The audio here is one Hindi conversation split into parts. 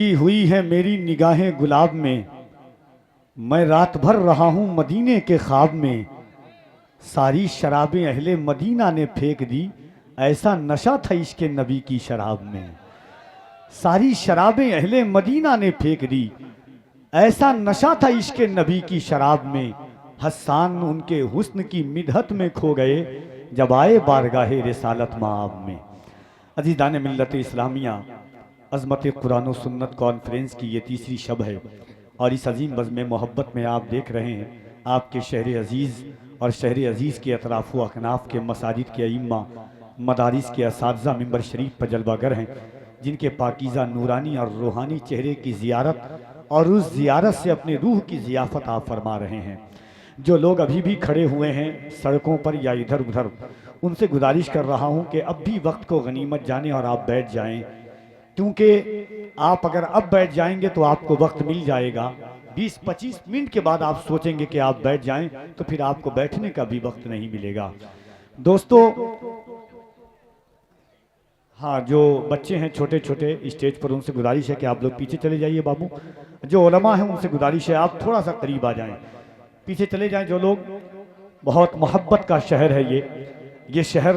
की हुई है मेरी निगाहें गुलाब में, मैं रात भर रहा हूँ मदीने के ख्वाब में। सारी शराबें अहले मदीना ने फेंक दी, ऐसा नशा था इश्क़ नबी की शराब में। सारी शराबें अहले मदीना ने फेंक दी, ऐसा नशा था इश्क़ नबी की शराब में। हस्सान उनके हुस्न की मिदहत में खो गए, जब आए बारगाहे रिसालत माब में। अज़ीज़ान मिल्लत इस्लामिया, अज़मत कुरान और सुन्नत कॉन्फ्रेंस की ये तीसरी शब है और इस अजीम बज़्म मोहब्बत में आप देख रहे हैं आपके शहर अज़ीज़ और शहर अज़ीज़ के अतराफ़ व अकनाफ़ के मसाजिद के अइम्मा, मदारिस के असातिज़ा मिंबर शरीफ पर जलवागर हैं, जिनके पाकीज़ा नूरानी और रूहानी चेहरे की ज़ियारत और उस ज़ियारत से अपने रूह की ज़ियाफ़त आप फरमा रहे हैं। जो लोग अभी भी खड़े हुए हैं सड़कों पर या इधर उधर, उनसे गुजारिश कर रहा हूँ कि अब भी वक्त को गनीमत जाने और आप बैठ जाएँ, क्योंकि आप अगर अब बैठ जाएंगे तो आपको वक्त मिल जाएगा। 20-25 मिनट के बाद आप सोचेंगे कि आप बैठ जाएं तो फिर आपको बैठने का भी वक्त नहीं मिलेगा। दोस्तों, हाँ, जो बच्चे हैं छोटे छोटे स्टेज पर, उनसे गुजारिश है कि आप लोग पीछे चले जाइए। बाबू, जो उलमा हैं उनसे गुजारिश है आप थोड़ा सा करीब आ जाएं, पीछे चले जाएं। जो लोग, बहुत मोहब्बत का शहर है ये शहर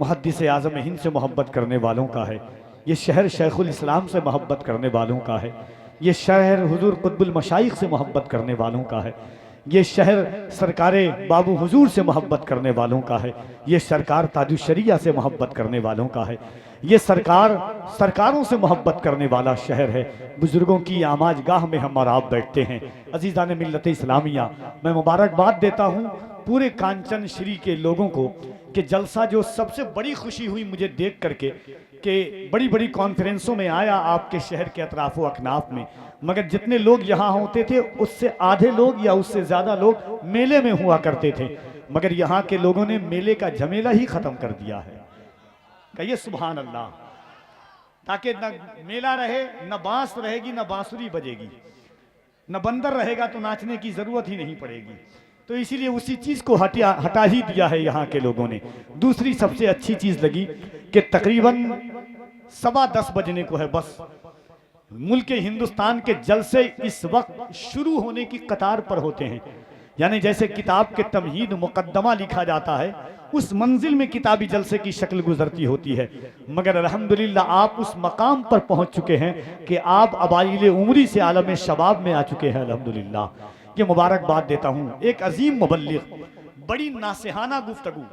मुहद्दिस आज़म हिंद से मोहब्बत करने वालों का है, ये शहर शेखुल इस्लाम से मोहब्बत करने वालों का है, ये शहर हुजूर कुतुबुल मशाइख से मोहब्बत करने वालों का है, ये शहर सरकारे बाबू हुजूर से मोहब्बत करने वालों का है, ये सरकार ताजुशरिया से मोहब्बत करने वालों का है, ये सरकारों से मोहब्बत करने वाला शहर है। बुजुर्गों की आमाज गाह में हम और आप बैठते हैं। अजीज़ान मिल्लत इस्लामिया, मैं मुबारकबाद देता हूँ पूरे कांचन श्री के लोगों को कि जलसा जो सबसे बड़ी खुशी हुई मुझे देख करके कि बड़ी बड़ी कॉन्फ्रेंसों में आया आपके शहर के अतराफ़ व अकनाफ में, मगर जितने लोग यहाँ होते थे उससे आधे लोग या उससे ज़्यादा लोग मेले में हुआ करते थे, मगर यहाँ के लोगों ने मेले का झमेला ही ख़त्म कर दिया है। कहिए सुभान अल्लाह। ताकि न मेला रहे, न बांस रहेगी, न बांसुरी बजेगी, न बंदर रहेगा तो नाचने की ज़रूरत ही नहीं पड़ेगी। तो इसीलिए उसी चीज़ को हटा ही दिया है यहाँ के लोगों ने। दूसरी सबसे अच्छी चीज़ लगी कि तकरीबन 10:15 बजने को है, बस मुल्क हिंदुस्तान के जलसे इस वक्त शुरू होने की कतार पर होते हैं। यानी जैसे किताब के तमहीद मुकद्दमा लिखा जाता है, उस मंजिल में किताबी जलसे की शक्ल गुजरती होती है, मगर अल्हम्दुलिल्लाह आप उस मकाम पर पहुंच चुके हैं कि आप अबाइल उम्री से आलम शबाब में आ चुके हैं। अल्हम्दुलिल्लाह, ये मुबारकबाद देता हूँ। एक अजीम मुबल्लिग, बड़ी नासिहाना गुफ्तगू,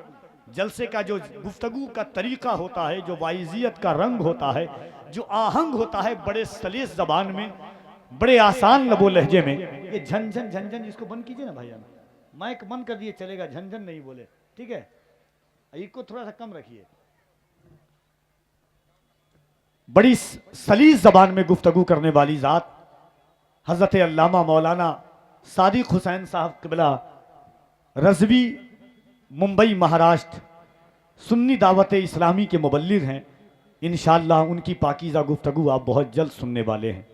जलसे का जो गुफ्तगू का तरीका होता है, जो वाइजियत का रंग होता है, जो आहंग होता है, बड़े सलीस जबान में, बड़े आसान लबो लहजे में। ये झंझन झंझन इसको बंद कीजिए ना भाईजान, माइक बंद कर दिए चलेगा, झंझन नहीं बोले, ठीक है? इसको थोड़ा सा कम रखिए। बड़ी सलीस जबान में गुफ्तगू करने वाली जात हजरत अल्लामा मौलाना सादिक हुसैन साहब क़िबला रज़वी, मुंबई महाराष्ट्र, सुन्नी दावत इस्लामी के मुबल्लिग हैं। इंशाअल्लाह उनकी पाकीज़ा गुफ्तगू आप बहुत जल्द सुनने वाले हैं।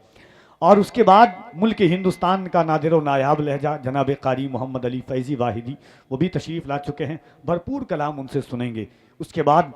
और उसके बाद मुल्क हिंदुस्तान का नादिर व नायाब लहजा जनाब कारी मोहम्मद अली फैज़ी वाहिदी, वो भी तशरीफ़ ला चुके हैं, भरपूर कलाम उनसे सुनेंगे। उसके बाद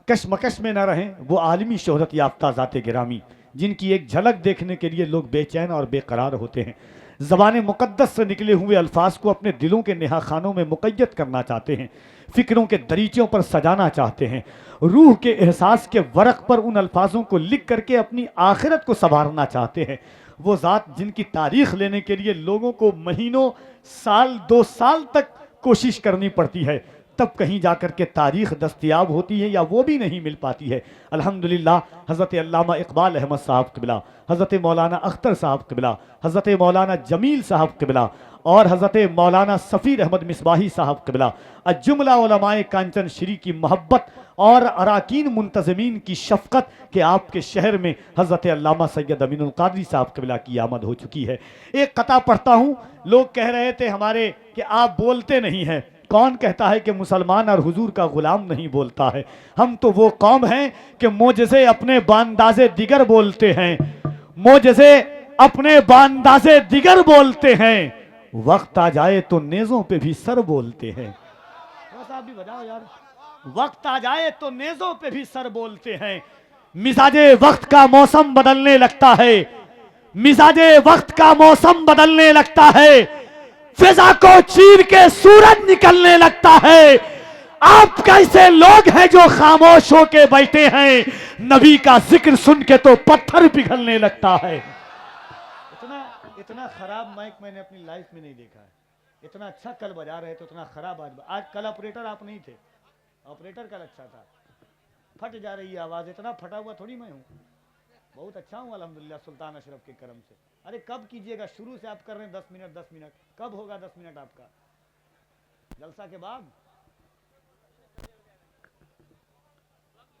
कशमकश में न रहें वो आलमी शोहरत याफ्ता ज़ाते गिरामी, जिनकी एक झलक देखने के लिए लोग बेचैन और बेकरार होते हैं, ज़बान मुक़द्दस से निकले हुए अल्फाज को अपने दिलों के नेहा खानों में मुक़य्यद करना चाहते हैं, फ़िक्रों के दरीचों पर सजाना चाहते हैं, रूह के एहसास के वरक़ पर उन अल्फाजों को लिख करके अपनी आखिरत को संवारना चाहते हैं। वो ज़ात जिनकी तारीख़ लेने के लिए लोगों को महीनों, साल, 2 साल तक कोशिश करनी पड़ती है, तब कहीं जाकर के तारीख़ दस्तयाब होती है, या वो भी नहीं मिल पाती है। अल्हम्दुलिल्लाह हज़रत अल्लामा इक़बाल अहमद साहब क़िबला, हज़रत मौलाना अख्तर साहब क़िबला, हज़रत मौलाना जमील साहब क़िबला और हज़रत मौलाना सफ़ीर अहमद मिसबाही साहब क़िबला, अजुमला उलमाए कांचन श्री की मोहब्बत और अराकीन मुंतज़मीन की शफ़क़त के आपके शहर में हज़रत अल्लामा सैयद अमीनुल क़ादरी साहब क़िबला की आमद हो चुकी है। एक कता पढ़ता हूँ, लोग कह रहे थे हमारे कि आप बोलते नहीं हैं। कौन कहता है कि मुसलमान और हुजूर का गुलाम नहीं बोलता है? हम तो वो कौम हैं कि मोजज़े अपने बांदाज़े दिगर बोलते हैं, मोजज़े अपने बांदाज़े दिगर बोलते हैं, वक्त आ जाए तो नेज़ों पे भी सर बोलते हैं। भी बजाओ यार, वक्त आ जाए तो नेज़ों पे भी सर बोलते हैं। मिजाजे वक्त का मौसम बदलने लगता है, मिजाजे वक्त का मौसम बदलने लगता है, फिजा को चीर के सूरज निकलने लगता है। आप कैसे लोग हैं जो खामोश होके बैठे हैं, नबी का जिक्र सुन के तो पत्थर पिघलने लगता है। इतना इतना खराब माइक मैंने अपनी लाइफ में नहीं देखा है। इतना अच्छा कल बजा रहे थे, इतना खराब आज कल ऑपरेटर आप नहीं थे, ऑपरेटर कल अच्छा था। फट जा रही है आवाज, इतना फटा हुआ थोड़ी मैं हूँ, बहुत अच्छा हूँ अल्हम्दुलिल्लाह सुल्तान अशरफ के करम से। अरे कब कीजिएगा, शुरू से आप कर रहे हैं 10 मिनट 10 मिनट, कब होगा 10 मिनट आपका जलसा के बाद?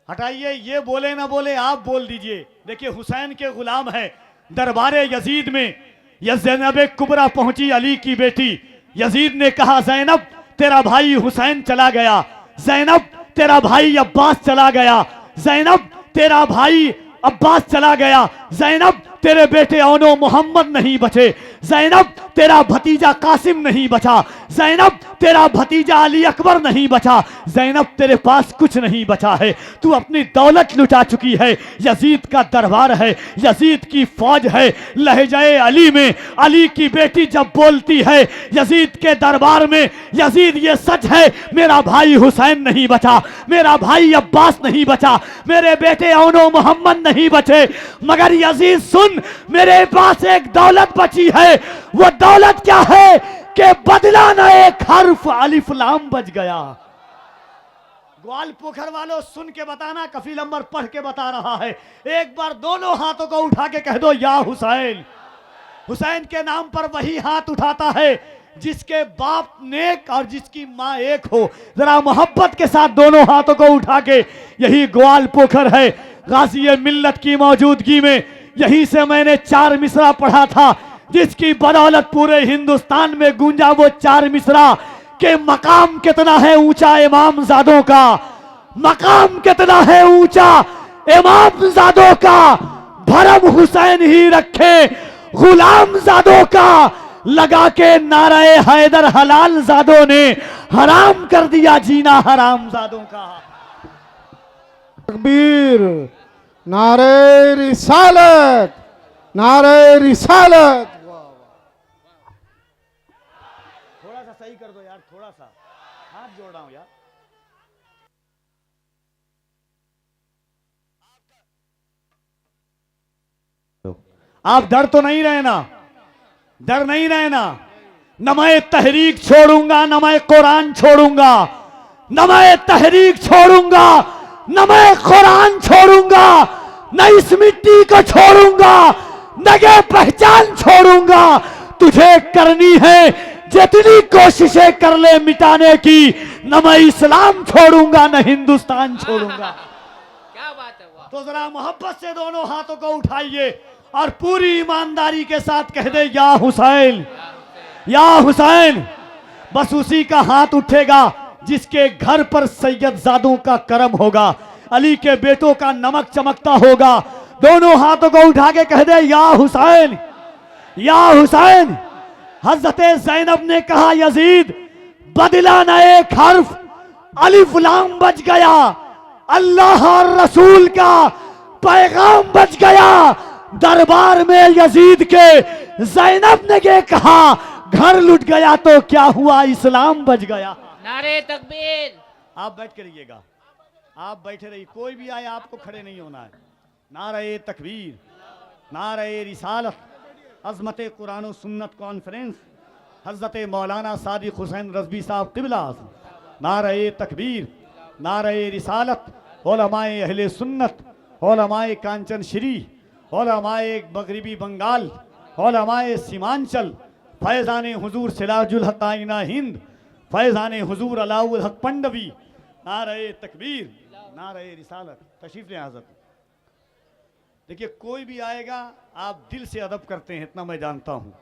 हटाइए, ये बोले ना बोले आप बोल दीजिए। देखिए हुसैन के गुलाम है, दरबारे यजीद में ज़ैनब कुबरा पहुंची अली की बेटी। यजीद ने कहा ज़ैनब तेरा भाई हुसैन चला गया, ज़ैनब तेरा भाई अब्बास चला गया, ज़ैनब तेरा भाई अब्बास चला गया, ज़ैनब तेरे बेटे औनो मोहम्मद नहीं बचे, ज़ैनब तेरा भतीजा कासिम नहीं बचा, ज़ैनब तेरा भतीजा अली अकबर नहीं बचा, ज़ैनब तेरे पास कुछ नहीं बचा है, तू अपनी दौलत लुटा चुकी है। यजीद का दरबार है, यजीद की फौज है, लहजाए अली में अली की बेटी जब बोलती है यजीद के दरबार में, यजीद ये सच है मेरा भाई हुसैन नहीं बचा, मेरा भाई अब्बास नहीं बचा, मेरे बेटे औनो मोहम्मद नहीं बचे, मगर यजीद सुन मेरे पास एक दौलत बची है। वो दौलत क्या है कि बदला ना एक हर्फ अलिफ लाम बच गया। ग्वाल पोखर वालों सुन के बताना, कफील अमर पढ़ के बता रहा है। एक बार दोनों हाथों को उठा के कह दो या हुसैन। हुसैन के नाम पर वही हाथ उठाता है जिसके बाप नेक और जिसकी माँ एक हो। जरा मोहब्बत के साथ दोनों हाथों को उठा के, यही ग्वाल पोखर है गाजी मिल्लत की मौजूदगी में। यहीं से मैंने 4 मिसरा पढ़ा था जिसकी बदौलत पूरे हिंदुस्तान में गूंजा वो 4 मिसरा के मकाम कितना है ऊंचा इमाम ज़ादों का, मकाम कितना है ऊंचा इमाम ज़ादों का। भरम हुसैन ही रखे गुलाम ज़ादों का, लगा के नारे हैदर हलाल ज़ादों ने हराम कर दिया जीना हराम ज़ादों का। तकबीर, नारे रिसालत, नारे रिसालत। थोड़ा सा सही कर दो यार, थोड़ा सा हाथ जोड़ रहा हूं यार। आप डर तो नहीं रहे ना, डर नहीं रहे ना? न मैं तहरीक छोड़ूंगा, न मैं कुरान छोड़ूंगा, न मैं तहरीक छोड़ूंगा, न मैं कुरान छोड़ूंगा, न इस मिट्टी को छोड़ूंगा, न ये पहचान छोड़ूंगा। तुझे करनी है जितनी कोशिशें कर ले मिटाने की, न मैं इस्लाम छोड़ूंगा न हिंदुस्तान छोड़ूंगा। क्या बात है, वाह। तो जरा मोहब्बत से दोनों हाथों को उठाइए और पूरी ईमानदारी के साथ कह दे या हुसैन, या हुसैन। बस उसी का हाथ उठेगा जिसके घर पर सैयदजादों का करम होगा, अली के बेटों का नमक चमकता होगा। दोनों हाथों को उठा के कह दे या हुसैन, या हुसैन। हजरत ज़ैनब ने कहा यजीद बदला न एक हर्फ अलिफ लाम बच गया, अल्लाह और रसूल का पैगाम बच गया। दरबार में यजीद के ज़ैनब ने ये कहा घर लुट गया तो क्या हुआ इस्लाम बच गया। नारे तकबीर। आप बैठ के रहिएगा, आप बैठे रहिए, कोई भी आए आपको खड़े नहीं होना है। नारे तकबीर, नारे रिसालत, अज़मत कुरान और सुन्नत कॉन्फ्रेंस, हज़रत मौलाना सादिक हुसैन रज़वी साहब क़िबला। नारे तकबीर, नारे रिसालत, उलमाए अहले सुन्नत, उलमाए कांचन श्री, उलमाए मगरिबी बंगाल, उलमाए सीमांचल, फैज़ान हुजूर सिराजुल हक़ आइना हिंद, फैज़ान हुजूर अलाउल हक़ पंडवी। नारे तकबीर, नारे रिसालत। तशरीफ ले हज़रत। देखिए कोई भी आएगा आप दिल से अदब करते हैं, इतना मैं जानता हूँ,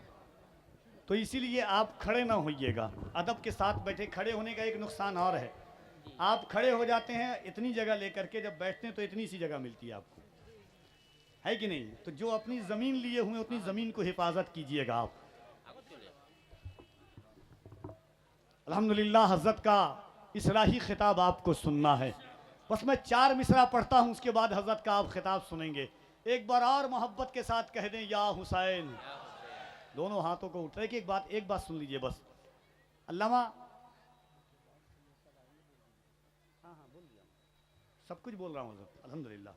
तो इसीलिए आप खड़े ना होइएगा, अदब के साथ बैठे। खड़े होने का एक नुकसान और है, आप खड़े हो जाते हैं इतनी जगह लेकर के, जब बैठते हैं तो इतनी सी जगह मिलती है आपको, है कि नहीं? तो जो अपनी ज़मीन लिए हुए उतनी ज़मीन को हिफाजत कीजिएगा आप। अल्हम्दुलिल्लाह हज़रत का इसलाही खिताब आपको सुनना है। बस मैं 4 मिसरा पढ़ता हूँ, उसके बाद हज़रत का आप खिताब सुनेंगे। एक बार और मोहब्बत के साथ कह दें या हुसैन। दोनों हाथों को उठाए कि एक बात सुन लीजिए बस। अल्लामा बोल दिया, सब कुछ बोल रहा हूँ हज़रत, अल्हम्दुलिल्लाह।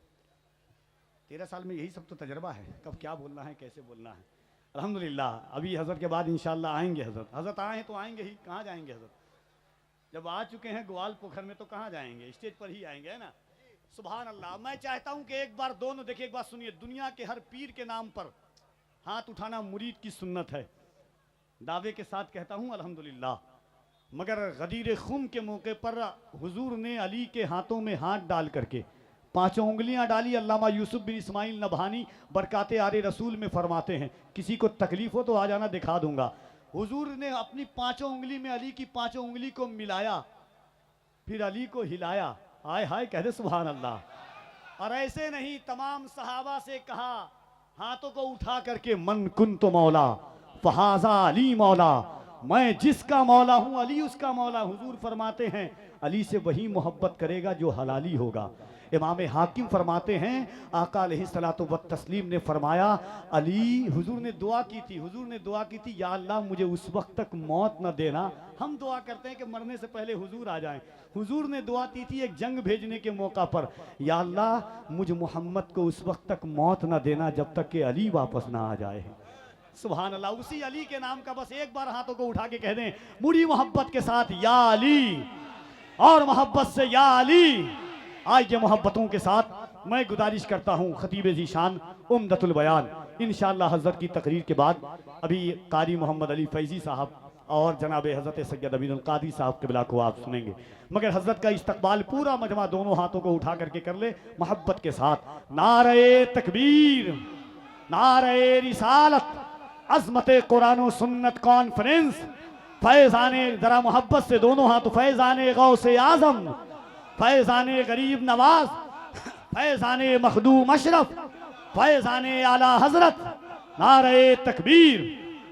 13 साल में यही सब तो तजर्बा है, कब क्या बोलना है कैसे बोलना है। अल्हम्दुलिल्लाह अभी हज़रत के बाद इंशाअल्लाह आएंगे हज़रत। हज़रत आए हैं तो आएंगे ही, कहाँ जाएंगे हज़रत। जब आ चुके हैं ग्वाल पोखर में तो कहाँ जाएंगे, स्टेज पर ही आएंगे, है ना। सुभान अल्लाह। मैं चाहता हूँ कि एक बार दोनों देखिए, एक बात सुनिए। दुनिया के हर पीर के नाम पर हाथ उठाना मुरीद की सुन्नत है, दावे के साथ कहता हूँ अल्हम्दुलिल्लाह। मगर गदीर खुम के मौके पर हुजूर ने अली के हाथों में हाथ डाल करके 5 उंगलियां डाली। अल्लामा यूसुफ बिन इस्माइल नबहानी बरकाते आरे रसूल में फरमाते हैं, किसी को तकलीफ हो तो आ जाना, दिखा दूंगा। हुजूर ने अपनी 5 उंगली में अली की 5 उंगली को मिलाया, फिर अली को हिलाया। हाय हाय कह दे सुभान अल्लाह। और ऐसे नहीं, तमाम सहाबा से कहा, हाथों को उठा करके, मन कुन तो मौला फहाजा अली मौला, मैं जिसका मौला हूं अली उसका मौला। हुजूर फरमाते हैं अली से वही मोहब्बत करेगा जो हलाली होगा। इमाम हाकिम फरमाते हैं आका अलैहिस्सलातु व तस्लीम ने फरमाया, अली, हुजूर ने दुआ की थी, हुजूर ने दुआ की थी, या अल्लाह मुझे उस वक्त तक मौत न देना। हम दुआ करते हैं कि मरने से पहले हुजूर आ जाएं। हुजूर ने दुआ की थी एक जंग भेजने के मौका पर, या अल्लाह मुझ मोहम्मद को उस वक्त तक मौत न देना जब तक कि अली वापस ना आ जाए। सुभान अल्लाह। उसी अली के नाम का बस एक बार हाथों को उठा के कह दें बड़ी मोहब्बत के साथ, या अली, और मोहब्बत से या अली। आज के मोहब्बतों के साथ मैं गुजारिश करता हूँ खतीब ज़ीशान उम्दतुल बयान, इंशाअल्लाह हज़रत की तकरीर के बाद अभी कारी मोहम्मद अली फैज़ी साहब और जनाब हज़रत सैयद अमीनुल क़ादी साहब के बिला को आप सुनेंगे। मगर हज़रत का इस्तकबाल पूरा मजमा दोनों हाथों को उठा करके कर ले मोहब्बत के साथ। नारे तकबीर, नारे रिसालत, अज़मत कुरान व सुन्नत कॉन्फ्रेंस, फैज़ाने, जरा मोहब्बत से दोनों हाथ, फैज़ाने गौसे आज़म, फैज़ाने गरीब नवाज, फैज़ाने मखदूम अशरफ, फैज़ाने आला हजरत, नारे तकबीर,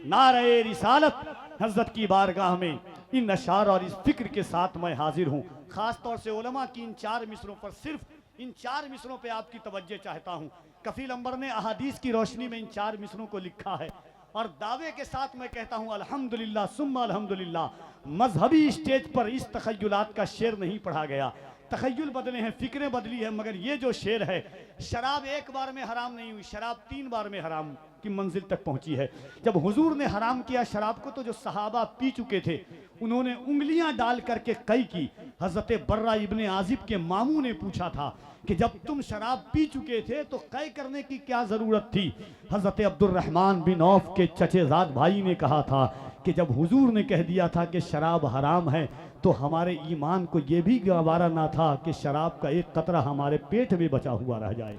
नारे रिसालत। हजरत की बारगाह में इन अशार और इस फिक्र के साथ मैं हाजिर हूँ। खास तौर से उलमा की इन 4 मिसरों पर, सिर्फ इन 4 मिसरों पे आपकी तवज्जो चाहता हूँ। कफील अंबर ने अहादीस की रोशनी में इन 4 मिसरों को लिखा है और दावे के साथ मैं कहता हूँ अल्हम्दुलिल्लाह सुम्मा अल्हम्दुलिल्लाह। मजहबी स्टेज पर इस तखय्युलात का शेर नहीं पढ़ा गया, तखय्युल बदले हैं, फिक्रें बदली है, मगर ये जो शेर है, शराब एक बार में हराम नहीं हुई, शराब 3 बार में हराम की मंजिल तक पहुंची है। जब हुजूर ने हराम किया शराब को तो जो सहाबा पी चुके थे उन्होंने उंगलियां डाल करके कई की। हजरत बर्रा इब्ने आजिब के मामू ने पूछा था कि जब तुम शराब पी चुके थे तो कै करने की क्या जरूरत थी। हजरत अब्दुर्रहमान बिन औफ के चचेजाद भाई ने कहा था कि जब हुजूर ने कह दिया था कि शराब हराम है तो हमारे ईमान को यह भी गवारा ना था कि शराब का एक कतरा हमारे पेट में बचा हुआ रह जाए।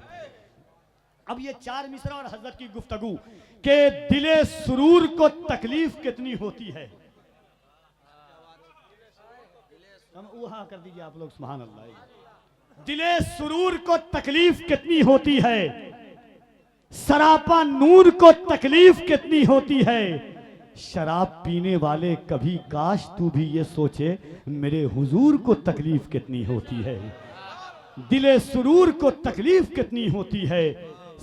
अब ये 4 मिसरा और हजरत की गुफ्तगू के दिले सुरूर को तकलीफ कितनी होती है। वहां कर दीजिए आप लोग, सुभान अल्लाह। दिले सुरूर को तकलीफ कितनी होती है, सरापा नूर को तकलीफ कितनी होती है। शराब पीने वाले कभी काश तू भी ये सोचे मेरे हुजूर को तकलीफ कितनी होती है। दिले सुरूर को तकलीफ कितनी होती है,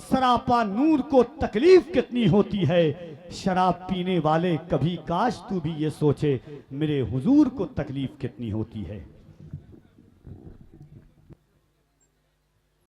सरापा नूर को तकलीफ कितनी होती है। शराब पीने वाले कभी काश तू भी ये सोचे मेरे हुजूर को तकलीफ कितनी होती है।